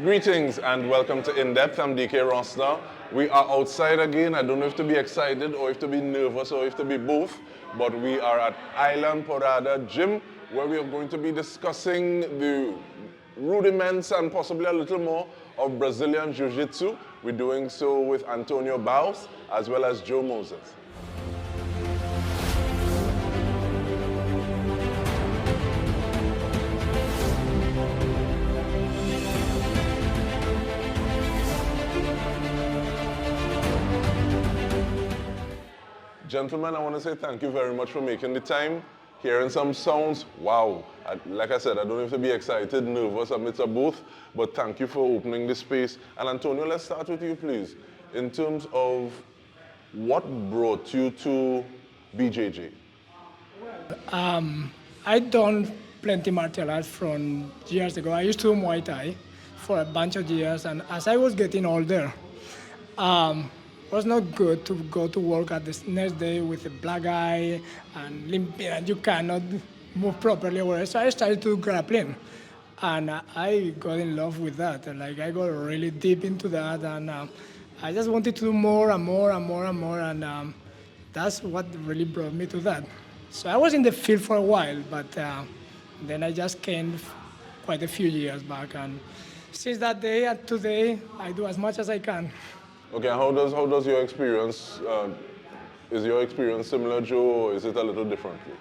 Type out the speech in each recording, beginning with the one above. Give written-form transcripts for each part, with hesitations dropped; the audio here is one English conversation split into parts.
Greetings and welcome to In Depth. I'm Dike Rostant. We are outside again. I don't know if to be excited or if to be nervous or if to be both, but we are at Island Porrada Gym where we are going to be discussing the rudiments and possibly a little more of Brazilian Jiu Jitsu. We're doing so with Antonio Baos as well as Joe Moses. Gentlemen, I want to say thank you very much for making the time. Hearing some sounds, wow. Like I said, I don't have to be excited, nervous amidst a booth, but thank you for opening the space. And Antonio, let's start with you, please. In terms of what brought you to BJJ? I done plenty martial arts from years ago. I used to do Muay Thai for a bunch of years, and as I was getting older, it was not good to go to work at the next day with a black eye and limping, and you cannot move properly. So I started to do grappling, and I got in love with that. Like I got really deep into that, and I just wanted to do more and more and more and more, and that's what really brought me to that. So I was in the field for a while, but then I just came quite a few years back, and since that day and today, I do as much as I can. Okay, how does your experience, is your experience similar, Joe, or is it a little differently?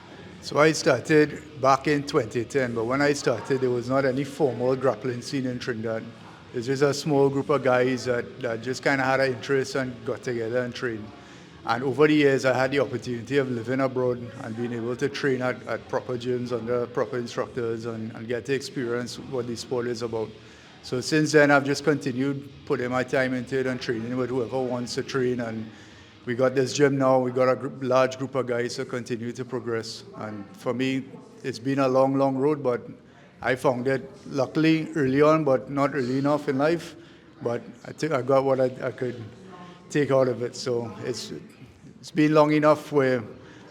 So I started back in 2010, but when I started, there was not any formal grappling scene in Trinidad. It was just a small group of guys that just kind of had an interest and got together and trained. And over the years, I had the opportunity of living abroad and being able to train at proper gyms under proper instructors and get to experience what the sport is about. So since then, I've just continued putting my time into it and training with whoever wants to train. And we got this gym now. We got a large group of guys to continue to progress. And for me, it's been a long, long road, but I found it luckily early on, but not early enough in life. But I think I got what I could take out of it. So it's been long enough where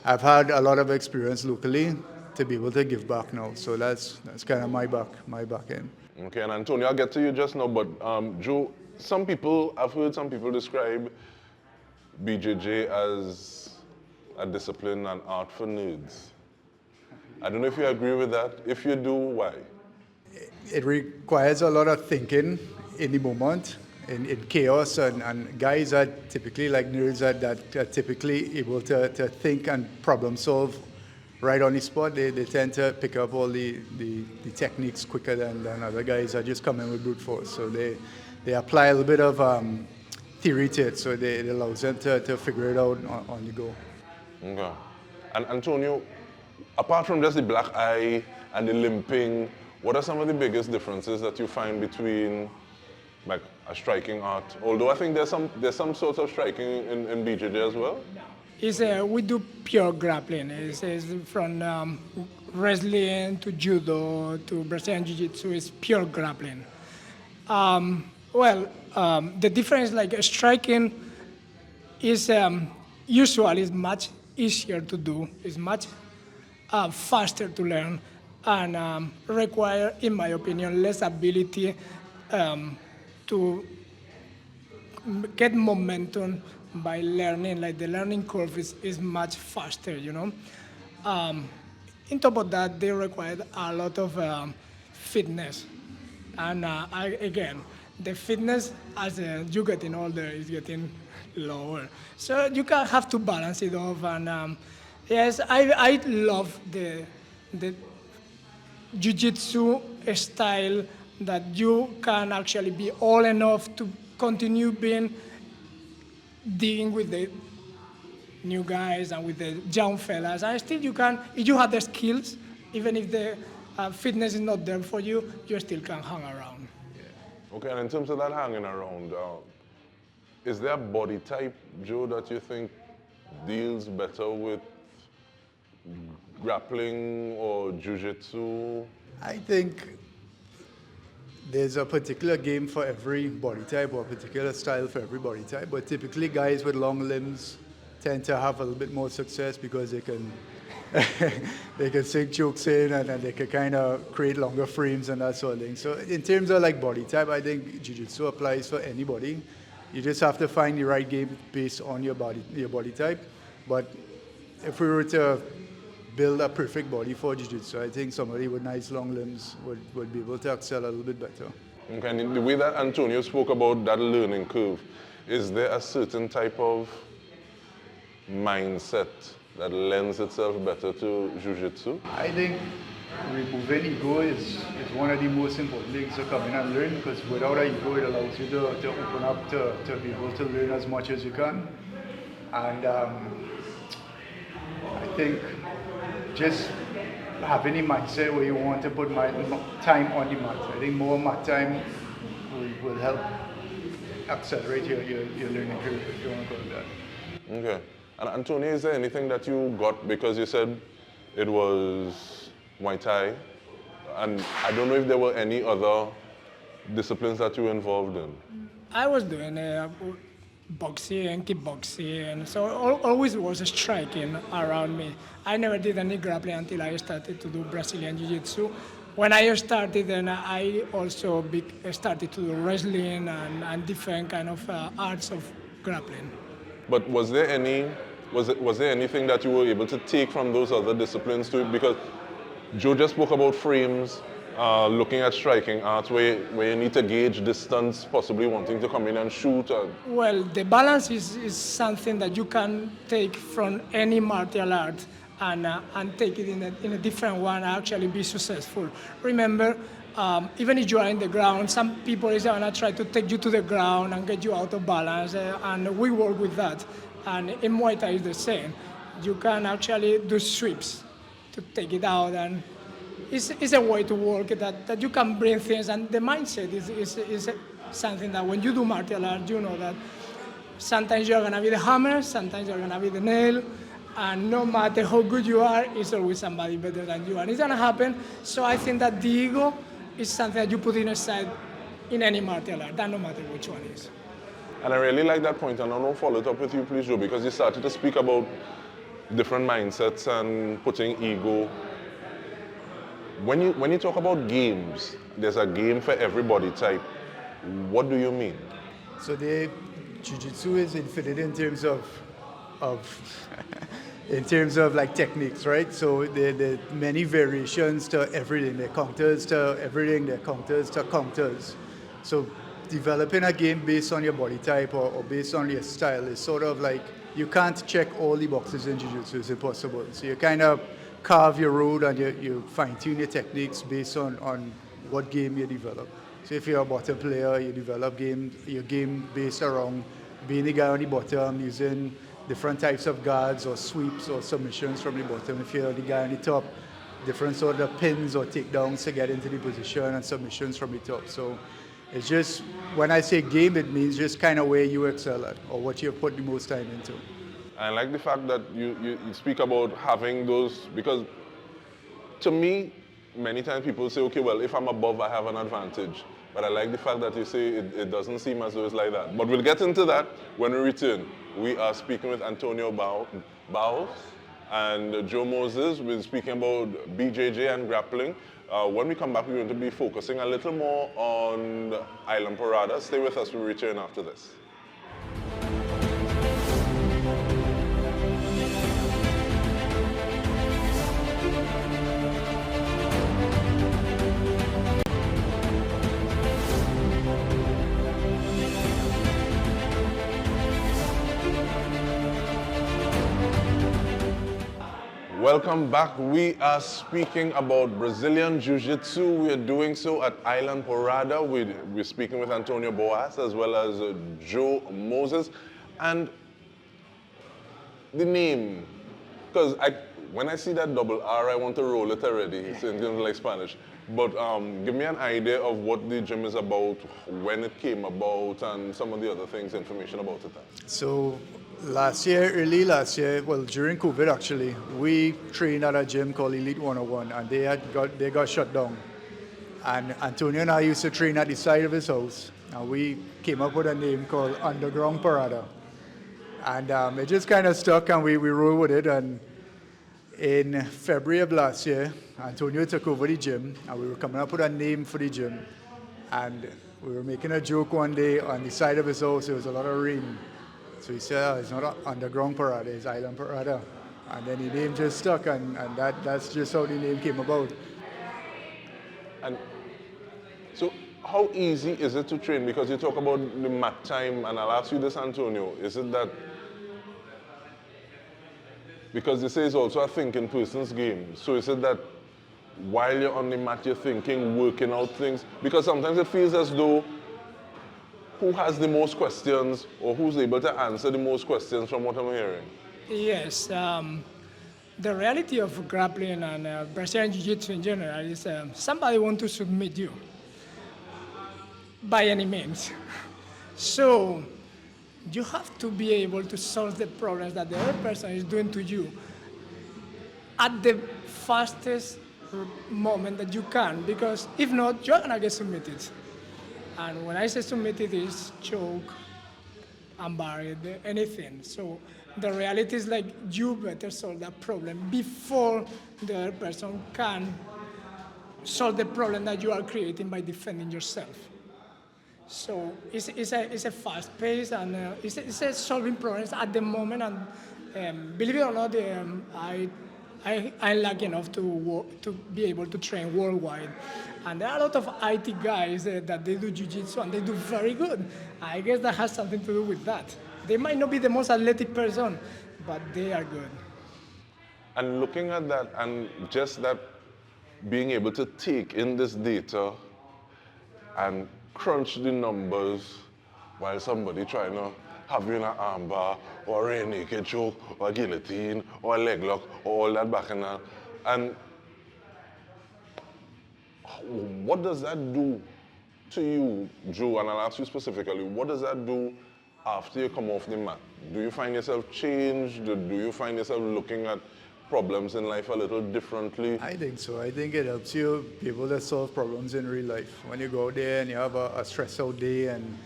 I've had a lot of experience locally to be able to give back now. So that's kind of my back end. Okay, and Antonio, I'll get to you just now, but Joe, I've heard some people describe BJJ as a discipline and art for nerds. I don't know if you agree with that. If you do, why? It requires a lot of thinking in the moment, in chaos, and guys are typically like nerds that are typically able to think and problem solve right on the spot. They tend to pick up all the techniques quicker than other guys that just come in with brute force. So they apply a little bit of theory to it, so it allows them to figure it out on the go. Okay. And Antonio, apart from just the black eye and the limping, what are some of the biggest differences that you find between like a striking art? Although I think there's some sorts of striking in BJJ as well. We do pure grappling. It's from wrestling to judo to Brazilian Jiu Jitsu. It's pure grappling. The difference, like striking, is usually is much easier to do. It's much faster to learn, and require, in my opinion, less ability to get momentum by learning. Like the learning curve is much faster, you know. On top of that, they require a lot of fitness, and again, the fitness as you getting older is getting lower. So you can have to balance it off. And yes, I love the jiu-jitsu style that you can actually be all enough to continue dealing with the new guys and with the young fellas. And still you can, if you have the skills, even if the fitness is not there for you, you still can hang around. Yeah. Okay, and in terms of that hanging around, is there a body type, Joe, that you think deals better with grappling or jiu-jitsu? I think there's a particular game for every body type or a particular style for every body type, but typically guys with long limbs tend to have a little bit more success because they can they can sink jokes in and they can kind of create longer frames and that sort of thing. So in terms of like body type, I think jiu-jitsu applies for anybody. You just have to find the right game based on your body type. But if we were to build a perfect body for jiu-jitsu, I think somebody with nice long limbs would be able to excel a little bit better. Okay, and the way that Antonio spoke about that learning curve, is there a certain type of mindset that lends itself better to jiu-jitsu? I think removing ego is one of the most important things to come in and learn, because without an ego, it allows you to open up to be able to learn as much as you can. And I think just having a mindset where you want to put time on the mat. I think more mat time will help accelerate your learning curve, if you want to call it that. Okay. And Antonio, is there anything that you got, because you said it was Muay Thai, and I don't know if there were any other disciplines that you were involved in? I was doing boxing and kickboxing, and so always was striking around me. I never did any grappling until I started to do Brazilian Jiu-Jitsu. When I started, then I also started to do wrestling and different kind of arts of grappling. But was there anything that you were able to take from those other disciplines too? Because Joe just spoke about frames, looking at striking arts where you need to gauge distance, possibly wanting to come in and shoot. Well, the balance is something that you can take from any martial art and take it in a different one and actually be successful. Remember, even if you are in the ground, some people is going to try to take you to the ground and get you out of balance, and we work with that. And in Muay Thai is the same. You can actually do sweeps to take it out, and it's a way to work that you can bring things, and the mindset is something that when you do martial arts, you know that sometimes you're going to be the hammer, sometimes you're going to be the nail, and no matter how good you are, it's always somebody better than you, and it's going to happen. So I think that the ego is something that you put in aside in any martial art, no matter which one is. And I really like that point, and I want to follow it up with you, please, Joe, because you started to speak about different mindsets and putting ego. When you talk about games, there's a game for every body type. What do you mean? So the jiu-jitsu is infinite in terms of in terms of like techniques, right? So there are many variations to everything. There are counters to everything. There are counters to counters. So developing a game based on your body type or based on your style is sort of like, you can't check all the boxes in jiu-jitsu. It's impossible. So you kind of carve your road and you fine-tune your techniques based on what game you develop. So if you're a bottom player, you develop your game based around being the guy on the bottom, using different types of guards or sweeps or submissions from the bottom. If you're the guy on the top, different sort of pins or takedowns to get into the position and submissions from the top. So it's just, when I say game, it means just kind of where you excel at or what you put the most time into. I like the fact that you speak about having those, because to me, many times people say, okay, well, if I'm above, I have an advantage. But I like the fact that you say it doesn't seem as though it's like that. But we'll get into that when we return. We are speaking with Antonio Baos and Joe Moses. We're speaking about BJJ and grappling. When we come back, we're going to be focusing a little more on Island Porrada. Stay with us, we'll return after this. Welcome back. We are speaking about Brazilian Jiu-Jitsu. We are doing so at Island Porrada. We're speaking with Antonio Baos as well as Joe Moses. And the name, because when I see that double R, I want to roll it already. It's in like Spanish. But give me an idea of what the gym is about, when it came about, and some of the other things, information about it. So early last year, well, during COVID actually, we trained at a gym called Elite 101, and they got shut down. And Antonio and I used to train at the side of his house, and we came up with a name called Underground Porrada. And it just kind of stuck, and we rolled with it. And In February of last year, Antonio took over the gym, and we were coming up with a name for the gym. And we were making a joke one day on the side of his house, there was a lot of rain. So he said, oh, it's not underground Porrada, it's Island Porrada. And then the name just stuck, and that's just how the name came about. And so how easy is it to train? Because you talk about the mat time, and I'll ask you this, Antonio. Is it that, because they say it's also a thinking person's game, so is it that while you're on the mat, you're thinking, working out things? Because sometimes it feels as though who has the most questions or who's able to answer the most questions from what I'm hearing? Yes, the reality of grappling and Brazilian Jiu-Jitsu in general is somebody wants to submit you by any means. So you have to be able to solve the problems that the other person is doing to you at the fastest moment that you can, because if not, you're gonna get submitted. And when I say submitted, it's choke, unburied, anything. So the reality is like you better solve that problem before the other person can solve the problem that you are creating by defending yourself. So it's a fast pace, and it's a solving problems at the moment. And believe it or not, I'm lucky enough to be able to train worldwide. And there are a lot of IT guys that they do jiu-jitsu and they do very good. I guess that has something to do with that. They might not be the most athletic person, but they are good. And looking at that, and just that being able to take in this data and crunch the numbers while somebody trying to have you in an armbar or a naked choke or a guillotine or a leg lock or all that bacchanal. And what does that do to you, Joe? And I'll ask you specifically, what does that do after you come off the mat? Do you find yourself changed? Do you find yourself looking at problems in life a little differently? I think so. I think it helps you be able to solve problems in real life. When you go out there and you have a stressed out day and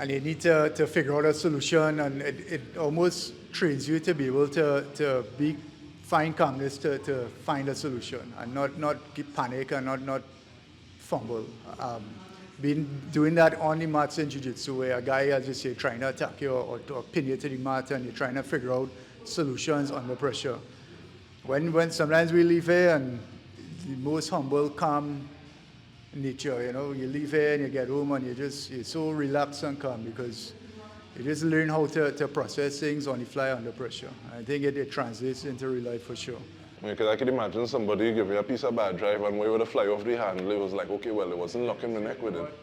you need to figure out a solution, and it almost trains you to be able to find calmness to find a solution and not keep panic and not fumble. Been doing that on the mats in jiu-jitsu, where a guy, as you say, trying to attack you or to pin you to the mat, and you're trying to figure out solutions under pressure. When sometimes we leave here and the most humble, calm nature, you leave here and you get home and you're so relaxed and calm because you just learn how to process things on the fly under pressure. I think it translates into real life for sure. Because I could imagine somebody give me a piece of bad drive and we would have fly off the handle. It was like, okay, well, it wasn't locking the neck with it.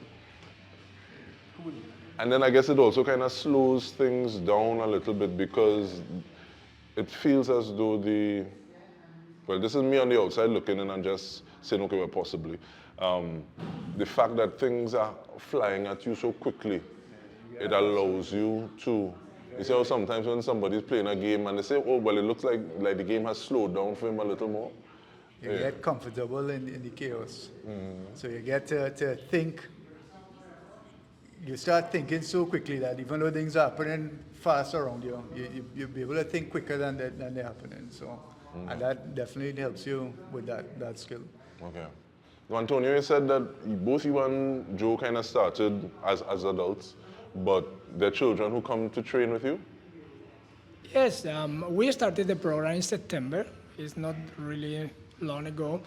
And then I guess it also kind of slows things down a little bit because it feels as though well, this is me on the outside looking in and just saying, okay, well, possibly. The fact that things are flying at you so quickly, it allows you to, you see how sometimes when somebody's playing a game and they say, oh, well, it looks like the game has slowed down for him a little more. You get comfortable in the chaos. So you get to think, you start thinking so quickly that even though things are happening fast around you, you'll be able to think quicker than they're happening. So, and that definitely helps you with that skill. Okay. Now, Antonio, you said that both you and Joe kind of started as adults, but there are children who come to train with you? Yes, we started the program in September. It's not really long ago.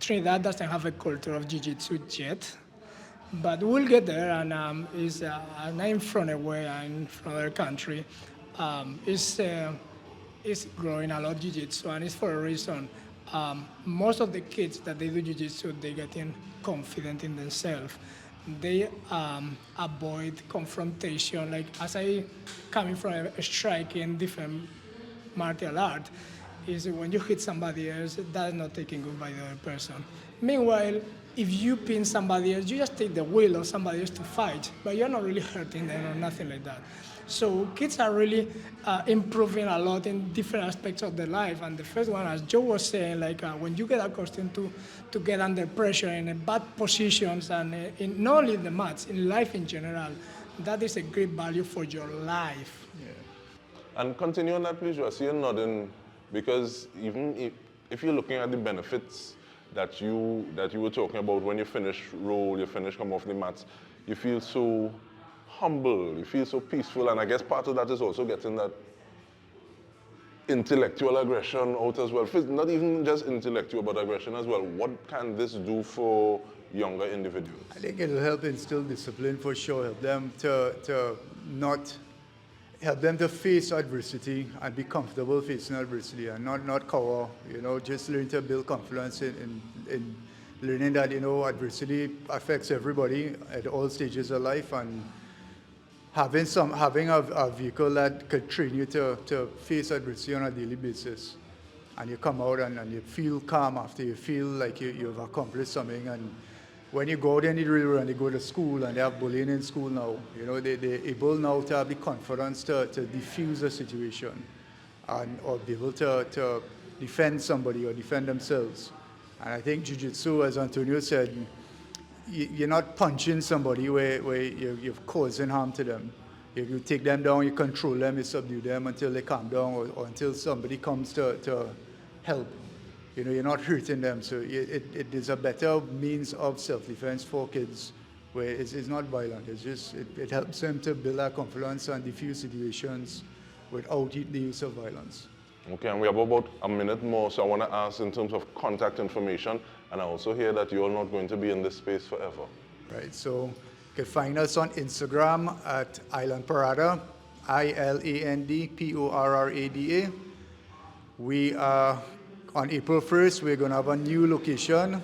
Trinidad doesn't have a culture of jiu-jitsu yet, but we'll get there, and it's I'm from away, I'm from our country. It's growing a lot jiu-jitsu, and it's for a reason. Most of the kids that they do jiu-jitsu, they getting confident in themselves. They avoid confrontation. Like, as I coming from a striking different martial art, is when you hit somebody else, that's not taken good by the other person. Meanwhile, if you pin somebody else, you just take the will of somebody else to fight, but you're not really hurting them or nothing like that. So kids are really improving a lot in different aspects of their life. And the first one, as Joe was saying, like when you get accustomed to get under pressure in bad positions, and in not only the mats, in life in general, that is a great value for your life. Yeah. And continue on that, please. I see you're nodding Because even if you're looking at the benefits that you were talking about when you finish roll, you finish come off the mats, you feel so humble, you feel so peaceful, and I guess part of that is also getting that intellectual aggression out as well. Not even just intellectual, but aggression as well. What can this do for younger individuals? I think it'll help instill discipline for sure, help them help them to face adversity and be comfortable facing adversity and not cower, just learn to build confidence in learning that, adversity affects everybody at all stages of life, and having a vehicle that could train you to face adversity on a daily basis. And you come out and you feel calm after, you feel like you've accomplished something. And when you go out in the real world and they go to school and they have bullying in school now, they're able now to have the confidence to diffuse a situation or be able to defend somebody or defend themselves. And I think Jiu-Jitsu, as Antonio said, you're not punching somebody where you're causing harm to them. You take them down, you control them, you subdue them until they calm down or until somebody comes to help. You're not hurting them. So it is a better means of self-defense for kids where it's not violent. It's just, it helps them to build their confidence and diffuse situations without the use of violence. Okay, and we have about a minute more, so I want to ask in terms of contact information, and I also hear that you're not going to be in this space forever. Right, so you can find us on Instagram at Island Porrada, ILAND We are, on April 1st, we're going to have a new location.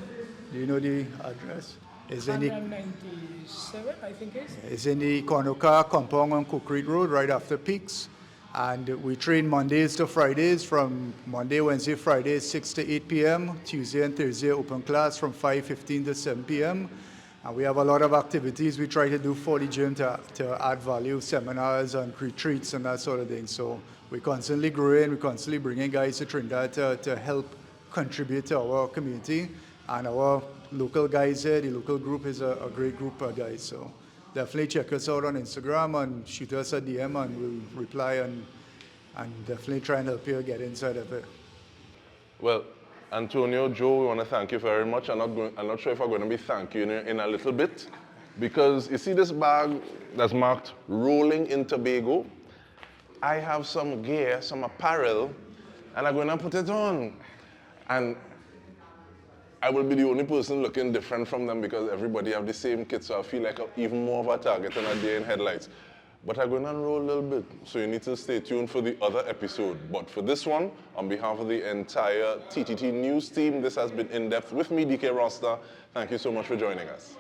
Do you know the address? It's in the 197, I think it is. It's in the Conoca compound on Cook Creek Road, right after Peaks. And we train Mondays to Fridays, from Monday, Wednesday, Friday, 6 to 8 p.m. Tuesday and Thursday, open class from 5:15 to 7 p.m. And we have a lot of activities we try to do for the gym to add value, seminars and retreats and that sort of thing. So we're constantly growing, we're constantly bringing guys to Trinidad to help contribute to our community. And our local guys here, the local group is a great group of guys. So definitely check us out on Instagram and shoot us a DM and we'll reply and definitely try and help you get inside of it. Well, Antonio, Joe, we want to thank you very much. I'm not sure if I'm going to be thanking you in a little bit, because you see this bag that's marked Rolling in Tobago? I have some gear, some apparel, and I'm going to put it on. And I will be the only person looking different from them because everybody have the same kit, so I feel like I'm even more of a target than a deer in headlights. But I'm going to unroll a little bit, so you need to stay tuned for the other episode. But for this one, on behalf of the entire TTT News team, this has been In Depth with me, Dike Rostant. Thank you so much for joining us.